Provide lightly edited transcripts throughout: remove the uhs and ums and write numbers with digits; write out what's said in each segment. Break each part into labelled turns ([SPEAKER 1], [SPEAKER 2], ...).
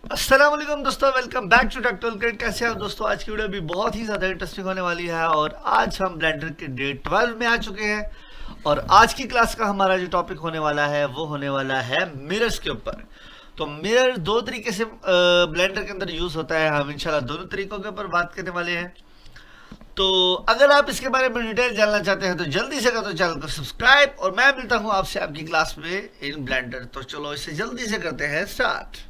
[SPEAKER 1] अस्सलाम वालेकुम दोस्तों, welcome back to Tech Toolkit. कैसे हैं आप दोस्तों? आज की वीडियो भी बहुत ही ज़्यादा इंटरेस्टिंग होने वाली है और आज हम ब्लेंडर के डे 12 में आ चुके हैं। और आज की क्लास का हमारा जो टॉपिक होने वाला है वो होने वाला है मिरर्स के ऊपर। तो मिरर दो तरीके से ब्लेंडर के अंदर यूज़ होता है। हम इंशाल्लाह दोनों तरीकों के ऊपर बात करने वाले हैं। तो अगर आप इसके बारे में डिटेल जानना चाहते हैं तो जल्दी से कर दो चैनल को सब्सक्राइब, और मैं मिलता हूँ आपसे आपकी क्लास में इन ब्लेंडर। तो चलो इसे जल्दी से करते हैं स्टार्ट।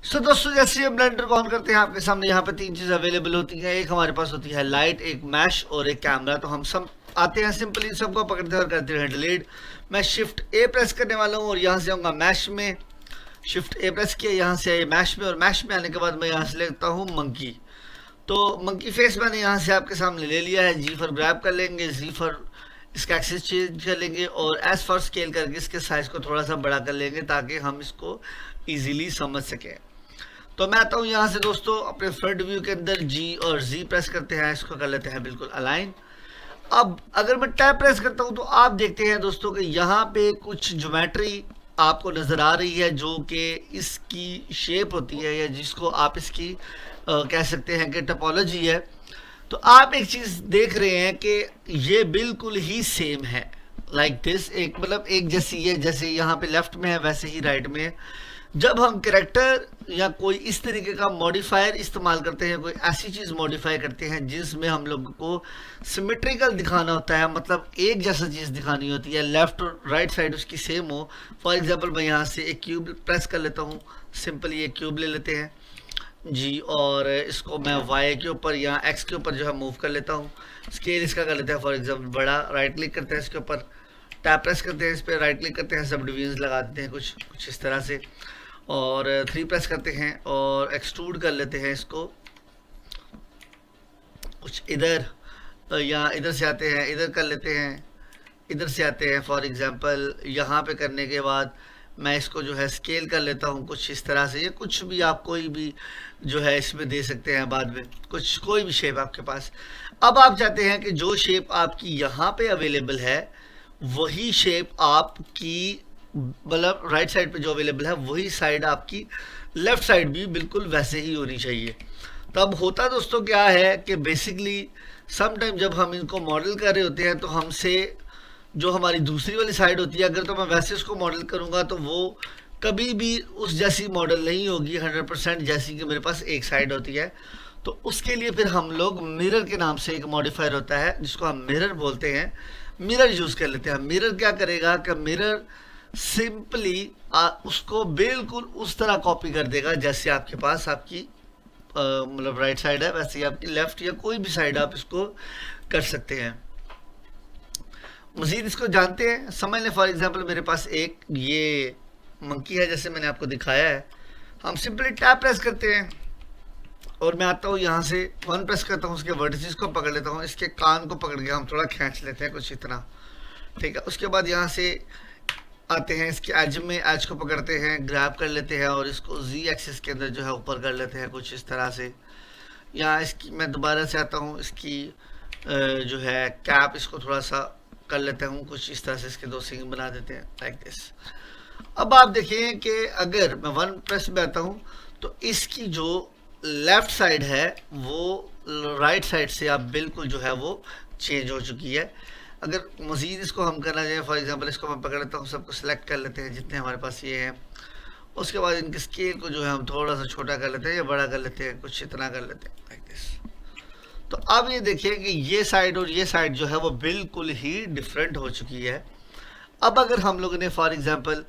[SPEAKER 1] सो दोस्तों, जैसे हम ब्लेंडर को ऑन करते हैं आपके सामने यहाँ पे तीन चीज़ अवेलेबल होती हैं। एक हमारे पास होती है लाइट, एक मैश और एक कैमरा। तो हम सब आते हैं, सिंपली सबको पकड़ते हैं और करते हैं डिलीट। मैं शिफ्ट ए प्रेस करने वाला हूँ और यहाँ से आऊँगा मैश में। शिफ्ट ए प्रेस किया, यहाँ से आए मैश में, और मैश में आने के बाद मैं यहाँ से लेता हूँ मंकी। तो मंकी फेस मैंने यहाँ से आपके सामने ले लिया है। जी फॉर ग्रैब कर लेंगे, जी फॉर इसका एक्सेस चेंज कर लेंगे, और एज फॉर स्केल करके इसके साइज़ को थोड़ा सा बड़ा कर लेंगे ताकि हम इसको ईजिली समझ सकें। तो मैं आता हूँ यहाँ से दोस्तों अपने फ्रंट व्यू के अंदर, जी और जी प्रेस करते हैं, इसको कर लेते हैं बिल्कुल अलाइन। अब अगर मैं टैब प्रेस करता हूँ तो आप देखते हैं दोस्तों कि यहाँ पे कुछ ज्योमेट्री आपको नज़र आ रही है जो कि इसकी शेप होती है, या जिसको आप इसकी कह सकते हैं कि टोपोलॉजी है। तो आप एक चीज़ देख रहे हैं कि ये बिल्कुल ही सेम है, लाइक दिस, एक मतलब एक जैसी है। जैसे यहाँ पे लेफ्ट में है वैसे ही राइट में है। जब हम करेक्टर या कोई इस तरीके का मॉडिफायर इस्तेमाल करते हैं, कोई ऐसी चीज़ मॉडिफाई करते हैं जिसमें हम लोगों को सिमेट्रिकल दिखाना होता है, मतलब एक जैसा चीज़ दिखानी होती है, लेफ्ट और राइट साइड उसकी सेम हो। फॉर एग्जांपल मैं यहाँ से एक क्यूब प्रेस कर लेता हूँ, सिंपली एक क्यूब ले लेते हैं जी, और इसको मैं वाई के ऊपर या एक्स के ऊपर जो है मूव कर लेता हूँ। स्केल इसका कर लेते हैं फॉर एग्जांपल बड़ा, राइट क्लिक करते हैं इसके ऊपर, टैप प्रेस करते हैं इस पर, राइट क्लिक करते हैं, सब डिवीजन लगा देते हैं कुछ कुछ इस तरह से, और 3 प्रेस करते हैं और एक्सट्रूड कर लेते हैं इसको कुछ इधर, या इधर से आते हैं इधर कर लेते हैं, इधर से आते हैं फॉर एग्जांपल यहाँ पे करने के बाद मैं इसको जो है स्केल कर लेता हूँ कुछ इस तरह से। ये कुछ भी आप कोई भी जो है इसमें दे सकते हैं बाद में, कुछ कोई भी शेप आपके पास। अब आप चाहते हैं कि जो शेप आपकी यहाँ पे अवेलेबल है वही शेप आपकी, मतलब राइट साइड पे जो अवेलेबल है वही साइड आपकी लेफ्ट साइड भी बिल्कुल वैसे ही होनी चाहिए। तब होता दोस्तों क्या है कि बेसिकली सम टाइम जब हम इनको मॉडल कर रहे होते हैं तो हमसे जो हमारी दूसरी वाली साइड होती है, अगर तो मैं वैसे उसको मॉडल करूँगा तो वो कभी भी उस जैसी मॉडल नहीं होगी 100% जैसी कि मेरे पास एक साइड होती है। तो उसके लिए फिर हम लोग मिरर के नाम से एक मॉडिफायर होता है जिसको हम मिरर बोलते हैं, मिरर यूज़ कर लेते हैं। मिरर क्या करेगा कि मिरर सिंपली उसको बिल्कुल उस तरह कॉपी कर देगा जैसे आपके पास आपकी मतलब राइट साइड है वैसे ही आपकी लेफ्ट या कोई भी साइड आप इसको कर सकते हैं। मज़ीद इसको जानते हैं, समझ लें। फॉर एग्जांपल मेरे पास एक ये मंकी है जैसे मैंने आपको दिखाया है। हम सिंपली टैप प्रेस करते हैं और मैं आता हूँ यहाँ से 1 प्रेस करता हूँ, उसके वर्टिसेस को पकड़ लेता हूँ, इसके कान को पकड़ के हम थोड़ा खींच लेते हैं कुछ इतना, ठीक है। उसके बाद यहाँ से आते हैं इसके एज में, एज को पकड़ते हैं, ग्रैब कर लेते हैं और इसको जी एक्सिस के अंदर जो है ऊपर कर लेते हैं कुछ इस तरह से। यहाँ इसकी मैं दोबारा से आता हूँ, इसकी जो है कैप इसको थोड़ा सा कर लेते हूँ कुछ इस तरह से, इसके 2 सिंग बना देते हैं लाइक दिस। अब आप देखें कि अगर मैं 1 प्रेस में आता हूँ तो इसकी जो लेफ्ट साइड है वो राइट साइड से आप बिल्कुल जो है वो चेंज हो चुकी है। अगर मज़ीद इसको हम करना चाहें, फॉर एग्जांपल इसको मैं पकड़ लेता हूँ, सबको सिलेक्ट कर लेते हैं जितने हमारे पास ये हैं। उसके बाद इनके स्केल को जो है हम थोड़ा सा छोटा कर लेते हैं या बड़ा कर लेते हैं, कुछ इतना कर लेते हैं लाइक दिस। तो अब ये देखिए कि ये साइड और ये साइड जो है वो बिल्कुल ही डिफरेंट हो चुकी है। अब अगर हम लोगों ने फॉर एग्जांपल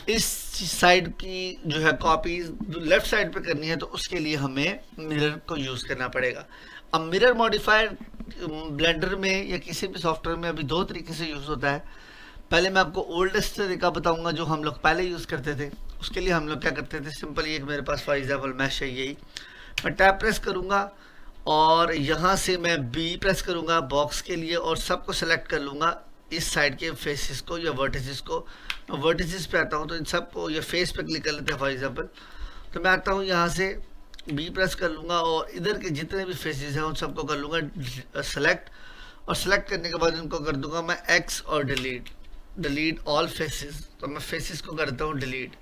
[SPEAKER 1] इस साइड की जो है कॉपी लेफ्ट साइड पे करनी है तो उसके लिए हमें मिरर को यूज़ करना पड़ेगा। अब मिरर मॉडिफायर ब्लेंडर में या किसी भी सॉफ्टवेयर में अभी 2 तरीके से यूज़ होता है। पहले मैं आपको ओल्डेस्ट तरीका बताऊंगा जो हम लोग पहले यूज़ करते थे। उसके लिए हम लोग क्या करते थे, सिंपली एक मेरे पास फॉर एग्जांपल मैश है यही, मैं टैप प्रेस करूँगा और यहाँ से मैं बी प्रेस करूँगा बॉक्स के लिए और सबको सेलेक्ट कर लूँगा, इस साइड के फेसेस को या वर्टिसेस को। मैं वर्टिसेस पे आता हूँ तो इन सबको या फेस पे क्लिक कर लेते हैं फॉर एग्जांपल। तो मैं आता हूँ यहाँ से बी प्रेस कर लूँगा और इधर के जितने भी फेसेस हैं उन सबको कर लूँगा सेलेक्ट, और सेलेक्ट करने के बाद इनको कर दूंगा मैं एक्स और डिलीट। डिलीट ऑल फेसेस, तो मैं फेसेस को करता हूँ डिलीट।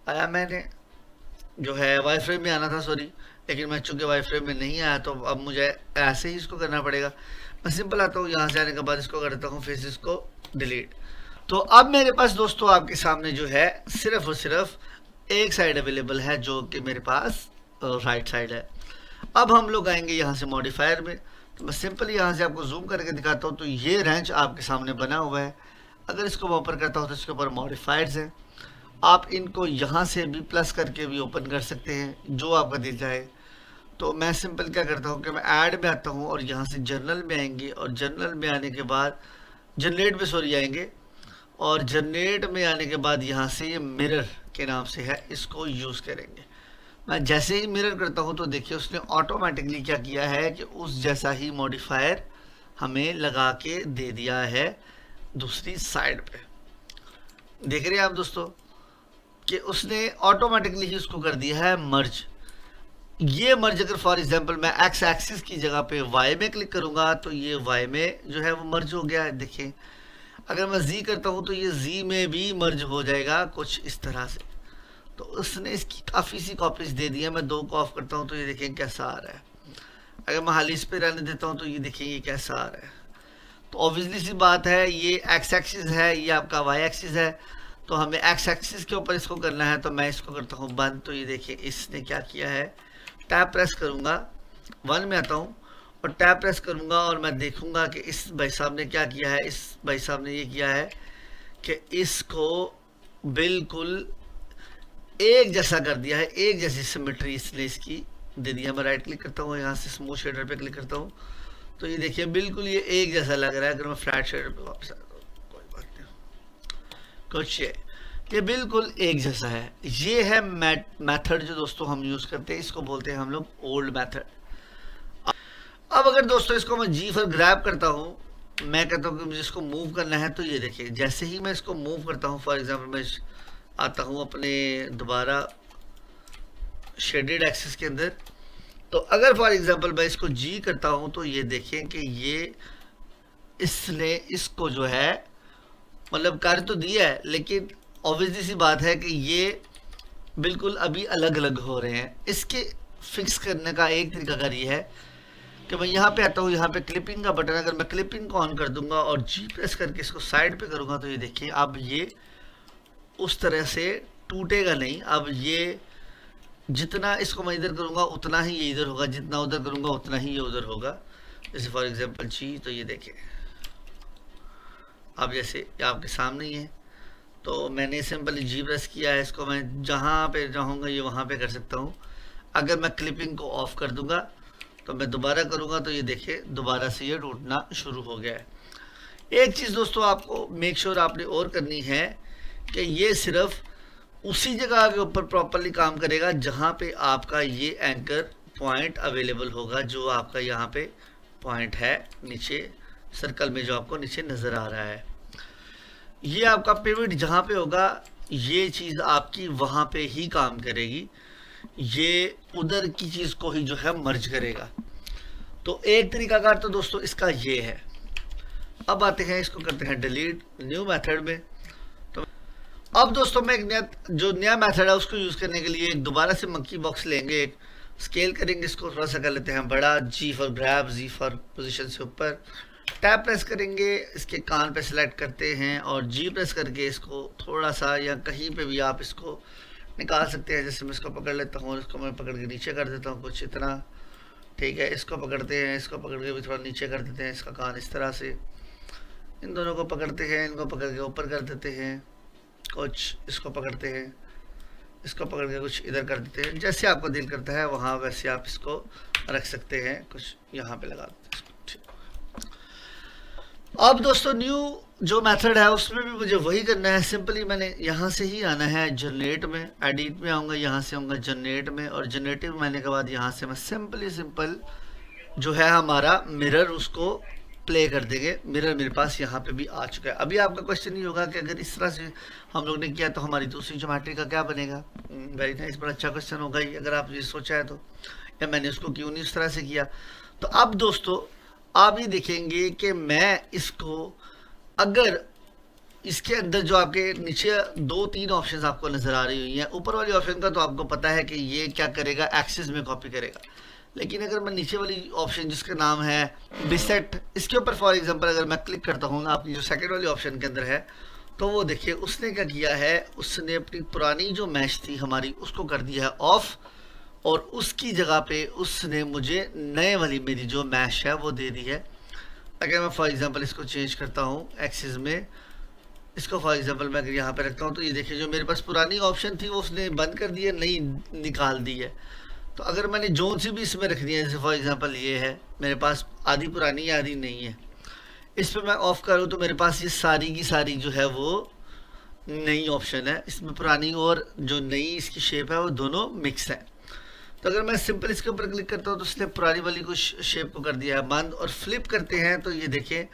[SPEAKER 1] आया मैंने जो है वाई फ्रेम में आना था, सॉरी, लेकिन मैं चूंकि वाई फ्रेम में नहीं आया तो अब मुझे ऐसे ही इसको करना पड़ेगा। मैं सिंपल आता हूँ, यहाँ से आने के बाद इसको करता हूँ फेसेस को डिलीट। तो अब मेरे पास दोस्तों आपके सामने जो है सिर्फ और सिर्फ एक साइड अवेलेबल है, जो कि मेरे पास राइट साइड है। अब हम लोग आएंगे यहाँ से मॉडिफायर में, तो मैं सिंपल यहाँ से आपको जूम करके दिखाता हूँ। तो ये रेंज आपके सामने बना हुआ है। अगर इसको मैं ओपन करता हूँ तो इसके ऊपर मॉडिफायर्स हैं। आप इनको यहाँ से भी प्लस करके भी ओपन कर सकते हैं, जो आपका दिल चाहे। तो मैं सिंपल क्या करता हूँ कि मैं ऐड में आता हूँ और यहाँ से जर्नल में आएंगे, और जर्नल में आने के बाद जनरेट में सॉरी आएंगे, और जनरेट में आने के बाद यहाँ से ये मिरर के नाम से है, इसको यूज़ करेंगे। मैं जैसे ही मिरर करता हूँ तो देखिए उसने ऑटोमेटिकली क्या किया है कि उस जैसा ही मॉडिफायर हमें लगा के दे दिया है दूसरी साइड पे। देख रहे हैं आप दोस्तों कि उसने ऑटोमेटिकली ही उसको कर दिया है मर्ज। ये मर्ज अगर फॉर एग्जांपल मैं एक्स एक्सिस की जगह पे वाई में क्लिक करूंगा तो ये वाई में जो है वो मर्ज हो गया है। देखिए अगर मैं जी करता हूँ तो ये जी में भी मर्ज हो जाएगा कुछ इस तरह से। तो उसने इसकी काफ़ी सी कॉपीज दे दी है। मैं दो को ऑफ करता हूँ तो ये देखें कैसा आ रहा है। अगर मैं हाल इस पे रहने देता हूँ तो ये देखें ये कैसा आ रहा है। तो ऑब्वियसली सी बात है, ये एक्स एक्सिस है, ये आपका वाई एक्सिस है, तो हमें एक्स एक्सिस के ऊपर इसको करना है। तो मैं इसको करता हूँ बंद। तो ये देखिए इसने क्या किया है, टैप प्रेस करूँगा, 1 में आता हूँ और टैप प्रेस करूँगा और मैं देखूँगा कि इस भाई साहब ने क्या किया है। इस भाई साहब ने ये किया है कि इसको बिल्कुल एक जैसा कर दिया है, एक जैसी सिमेट्री इसने इसकी दे दिया। मैं राइट क्लिक करता हूँ, यहाँ से स्मूथ शेडर पे क्लिक करता हूँ तो ये देखिए बिल्कुल ये एक जैसा लग रहा है। अगर मैं फ्लैट शेडर पे वापस आता हूँ, कोई बात नहीं, कुछ ये बिल्कुल एक जैसा है। ये है मेथड जो दोस्तों हम यूज़ करते हैं, इसको बोलते हैं हम लोग ओल्ड मेथड। अब अगर दोस्तों इसको मैं जी पर ग्रैब करता हूँ, मैं कहता हूँ कि मुझे इसको मूव करना है, तो ये देखिए जैसे ही मैं इसको मूव करता हूँ, फॉर एग्जांपल मैं आता हूँ अपने दोबारा शेडेड एक्सिस के अंदर, तो अगर फॉर एग्जांपल मैं इसको जी करता हूँ तो ये देखें कि ये इसने इसको जो है मतलब कर तो दिया है, लेकिन ऑब्वियसली सी बात है कि ये बिल्कुल अभी अलग अलग हो रहे हैं। इसके फिक्स करने का एक तरीका ये है कि मैं यहाँ पे आता हूँ, यहाँ पे क्लिपिंग का बटन, अगर मैं क्लिपिंग को ऑन कर दूंगा और जी प्रेस करके इसको साइड पे करूँगा तो ये देखिए अब ये उस तरह से टूटेगा नहीं। अब ये जितना इसको मैं इधर करूँगा उतना ही ये इधर होगा, जितना उधर करूँगा उतना ही ये उधर होगा। जैसे फॉर एग्जांपल जी, तो ये देखिए अब जैसे आपके सामने ही है, तो मैंने सिंपली जी प्रेस किया है, इसको मैं जहाँ पे चाहूँगा ये वहाँ पे कर सकता हूँ। अगर मैं क्लिपिंग को ऑफ कर दूंगा तो मैं दोबारा करूँगा तो ये देखिए दोबारा से ये टूटना शुरू हो गया है। एक चीज़ दोस्तों आपको मेक श्योर आपने और करनी है कि ये सिर्फ उसी जगह के ऊपर प्रॉपरली काम करेगा जहाँ पे आपका ये एंकर पॉइंट अवेलेबल होगा, जो आपका यहाँ पे पॉइंट है नीचे सर्कल में जो आपको नीचे नज़र आ रहा है। ये आपका पिवट जहाँ पे होगा ये चीज़ आपकी वहाँ पे ही काम करेगी, ये उधर की चीज़ को ही जो है मर्ज करेगा। तो एक तरीकाकार तो दोस्तों इसका ये है। अब आते हैं इसको करते हैं डिलीट न्यू मेथड में। तो अब दोस्तों मैं एक नया मेथड है उसको यूज़ करने के लिए एक दोबारा से मंकी बॉक्स लेंगे, एक स्केल करेंगे, इसको थोड़ा सा कर लेते हैं बड़ा, G for grab, G for position से ऊपर टैप प्रेस करेंगे, इसके कान पे सेलेक्ट करते हैं और जी प्रेस करके इसको थोड़ा सा या कहीं पे भी आप इसको निकाल सकते हैं। जैसे मैं इसको पकड़ लेता हूँ, इसको मैं पकड़ के नीचे कर देता हूँ कुछ इतना, ठीक है। इसको पकड़ते हैं, इसको पकड़ के भी थोड़ा नीचे कर देते हैं, इसका कान इस तरह से। इन दोनों को पकड़ते हैं, इनको पकड़ के ऊपर कर देते हैं कुछ, इसको पकड़ते हैं, इसको पकड़ के कुछ इधर कर देते हैं। जैसे आपको दिल करता है वहाँ वैसे आप इसको रख सकते हैं, कुछ यहाँ पे लगा देते हैं। अब दोस्तों न्यू जो मेथड है उसमें भी मुझे वही करना है। सिंपली मैंने यहाँ से ही आना है जनरेट में, एडिट में आऊँगा, यहाँ से आऊँगा जनरेट में, और जनरेटिव में आने के बाद यहाँ से मैं सिंपल जो है हमारा मिरर उसको प्ले कर देंगे। मिरर मेरे पास यहाँ पे भी आ चुका है। अभी आपका क्वेश्चन ये होगा कि अगर इस तरह से हम लोग ने किया तो हमारी दूसरी ज्योमेट्री का क्या बनेगा। वेरी नाइस, बड़ा अच्छा क्वेश्चन होगा ही अगर आप ये सोचा है तो, या मैंने उसको क्यों नहीं इस तरह से किया। तो अब दोस्तों आप ये देखेंगे कि मैं इसको अगर इसके अंदर जो आपके नीचे 2-3 ऑप्शंस आपको नज़र आ रही हुई हैं, ऊपर वाली ऑप्शन का तो आपको पता है कि ये क्या करेगा, एक्सिस में कॉपी करेगा। लेकिन अगर मैं नीचे वाली ऑप्शन जिसका नाम है बिसेट, इसके ऊपर फॉर एग्जांपल अगर मैं क्लिक करता हूँ ना, आपकी जो सेकंड वाली ऑप्शन के अंदर है, तो वो देखिए उसने क्या किया है, उसने अपनी पुरानी जो मैश थी हमारी उसको कर दिया है ऑफ, और उसकी जगह पे उसने मुझे नए वाली मेरी जो मैश है वो दे दी है। अगर मैं फॉर एग्जांपल इसको चेंज करता हूँ एक्सिस में, इसको फॉर एग्जांपल मैं अगर यहाँ पे रखता हूँ, तो ये देखिए जो मेरे पास पुरानी ऑप्शन थी वो उसने बंद कर दी है, नई निकाल दी है। तो अगर मैंने जोन सी भी इसमें रख दिया है, जैसे फॉर एग्जांपल ये है मेरे पास आधी पुरानी है आधी नहीं है, इस पर मैं ऑफ़ करूँ तो मेरे पास ये सारी की सारी जो है वो नई ऑप्शन है। इसमें पुरानी और जो नई इसकी शेप है वो दोनों मिक्स है। तो अगर मैं सिंपल इसके ऊपर क्लिक करता हूँ तो इसने पुरानी वाली को शेप को कर दिया है बंद, और फ्लिप करते हैं तो ये देखिए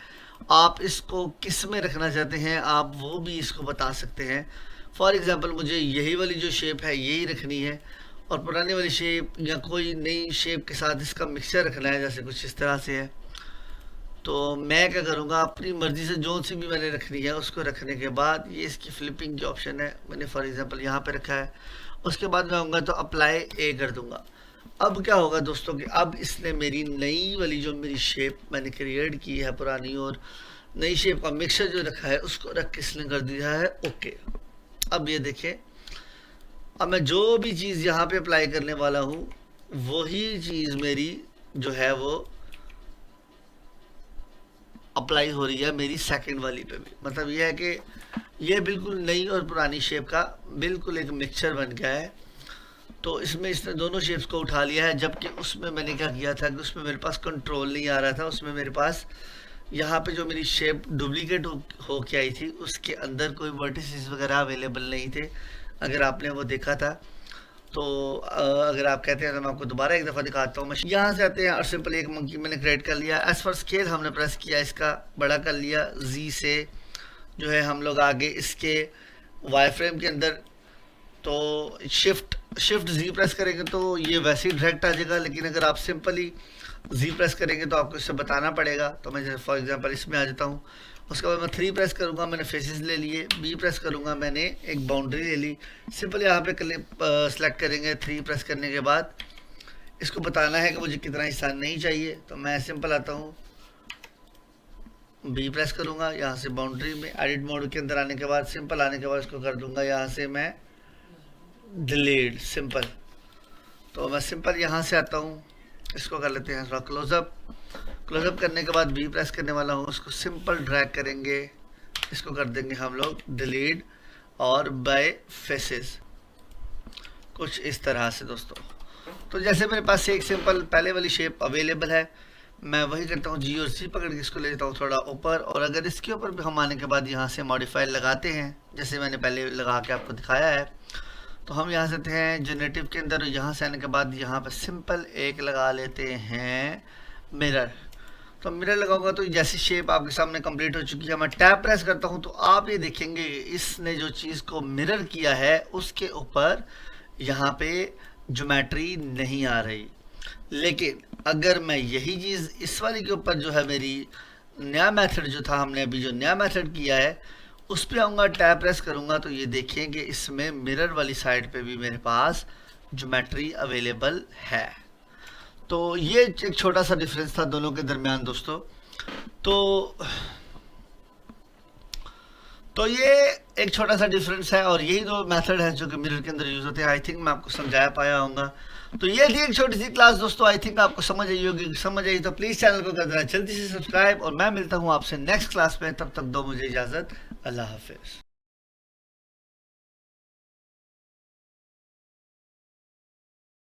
[SPEAKER 1] आप इसको किस में रखना चाहते हैं आप वो भी इसको बता सकते हैं। फॉर एग्जांपल मुझे यही वाली जो शेप है यही रखनी है, और पुरानी वाली शेप या कोई नई शेप के साथ इसका मिक्सचर रखना है, जैसे कुछ इस तरह से है। तो मैं क्या करूँगा, अपनी मर्ज़ी से जो सी भी मैंने रखनी है उसको रखने के बाद ये इसकी फ्लिपिंग की ऑप्शन है, मैंने फॉर एग्जांपल यहाँ पे रखा है, उसके बाद मैं आऊँगा तो अप्लाई ए कर दूँगा। अब क्या होगा दोस्तों कि अब इसने मेरी नई वाली जो मेरी शेप मैंने क्रिएट की है पुरानी और नई शेप का मिक्सचर जो रखा है उसको रख के इसने कर दिया है ओके। अब ये देखिए, अब मैं जो भी चीज़ यहाँ पे अप्लाई करने वाला हूँ वही चीज़ मेरी जो है वो अप्लाई हो रही है मेरी सेकंड वाली पे भी। मतलब ये है कि ये बिल्कुल नई और पुरानी शेप का बिल्कुल एक मिक्सचर बन गया है। तो इसमें इसने दोनों शेप्स को उठा लिया है, जबकि उसमें मैंने क्या किया था कि उसमें मेरे पास कंट्रोल नहीं आ रहा था, उसमें मेरे पास यहाँ पे जो मेरी शेप डुप्लीकेट हो के आई थी उसके अंदर कोई वर्टिसेस वगैरह अवेलेबल नहीं थे। अगर आपने वो देखा था तो अगर आप कहते हैं तो मैं आपको दोबारा एक दफ़ा दिखाता हूँ। मैं यहाँ से आते हैं और सिंपल एक मंकी मैंने क्रिएट कर लिया। एज फॉर स्केल हमने प्रेस किया, इसका बड़ा कर लिया, जी से जो है हम लोग आगे इसके वाई फ्रेम के अंदर तो शिफ्ट जी प्रेस करेंगे तो ये वैसे ही डायरेक्ट आ जाएगा, लेकिन अगर आप सिंपली जी प्रेस करेंगे तो आपको इससे बताना पड़ेगा। तो मैं जैसे फॉर एग्जांपल इसमें आ जाता हूँ, उसके बाद मैं 3 प्रेस करूँगा, मैंने फेसेस ले लिए, बी प्रेस करूँगा, मैंने एक बाउंड्री ले ली। सिंपल यहाँ पे सेलेक्ट करेंगे, 3 प्रेस करने के बाद इसको बताना है कि मुझे कितना हिस्सा नहीं चाहिए। तो मैं सिंपल आता हूँ, बी प्रेस करूँगा, यहाँ से बाउंड्री में एडिट मोड के अंदर आने के बाद सिंपल आने के बाद इसको कर दूँगा यहाँ से मैं डिलीट सिंपल। तो मैं सिंपल यहाँ से आता हूँ, इसको कर लेते हैं थोड़ा क्लोजअप करने के बाद बी प्रेस करने वाला हूँ, उसको सिंपल ड्रैग करेंगे, इसको कर देंगे हम लोग डिलीट और बाय फेसेस, कुछ इस तरह से दोस्तों। तो जैसे मेरे पास एक सिंपल पहले वाली शेप अवेलेबल है, मैं वही करता हूँ, जी और सी पकड़ के इसको ले जाता हूँ थोड़ा ऊपर, और अगर इसके ऊपर भी हम आने के बाद यहाँ से मॉडिफायर लगाते हैं जैसे मैंने पहले लगा के आपको दिखाया है, तो हम यहाँ से आते हैं जनरेटिव के अंदर, यहाँ से आने के बाद यहाँ पर सिंपल एक लगा लेते हैं मिरर। तो मिरर लगाऊंगा तो जैसी शेप आपके सामने कंप्लीट हो चुकी है, मैं टैब प्रेस करता हूँ तो आप ये देखेंगे इसने जो चीज़ को मिरर किया है उसके ऊपर यहाँ पे ज्योमेट्री नहीं आ रही। लेकिन अगर मैं यही चीज़ इस वाली के ऊपर जो है मेरी नया मेथड जो था, हमने अभी जो नया मेथड किया है उस पर आऊँगा, टैब प्रेस करूँगा तो ये देखेंगे इसमें मिरर वाली साइड पे भी मेरे पास ज्योमेट्री अवेलेबल है। तो ये एक छोटा सा डिफरेंस था दोनों के दरमियान दोस्तों। तो ये एक छोटा सा डिफरेंस है, और यही दो मेथड है जो कि मिरर के अंदर यूज़ होते हैं। आई थिंक मैं आपको समझाया पाया होऊंगा। तो ये थी एक छोटी सी क्लास दोस्तों, आई थिंक आपको समझ आई होगी। समझ आई तो प्लीज़ चैनल को कर देना जल्दी से सब्सक्राइब, और मैं मिलता हूँ आपसे नेक्स्ट क्लास में। तब तक दो मुझे इजाज़त, अल्लाह हाफिज़।